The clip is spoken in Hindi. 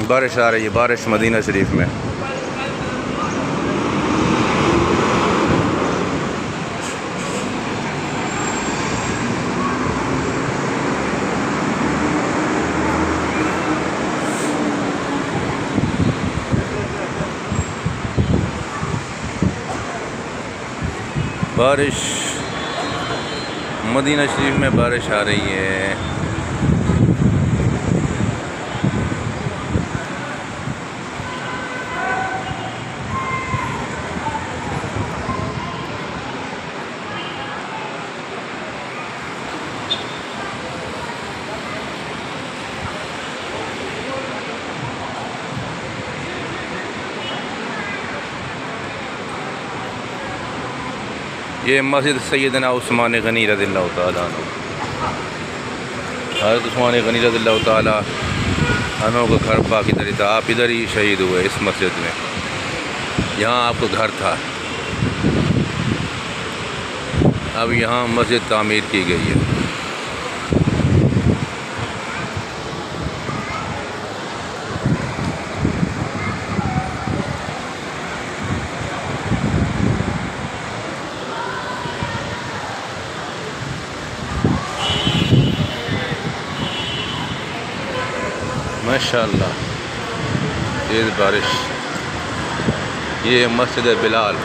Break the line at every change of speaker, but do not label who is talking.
बारिश आ रही है, बारिश मदीना शरीफ में। बारिश मदीना शरीफ में बारिश आ रही है। ये मस्जिद सैयदना उस्मान गनी रज़ियल्लाहु ताला अन्हु, हज़रत उस्मान गनी रज़ियल्लाहु ताला अन्हु का घर पाक इधर ही था। आप इधर ही शहीद हुए इस मस्जिद में, यहाँ आपका घर था। अब यहाँ मस्जिद तामीर की गई है। माशाअल्लाह तेज़ बारिश। ये मस्जिद बिलाल।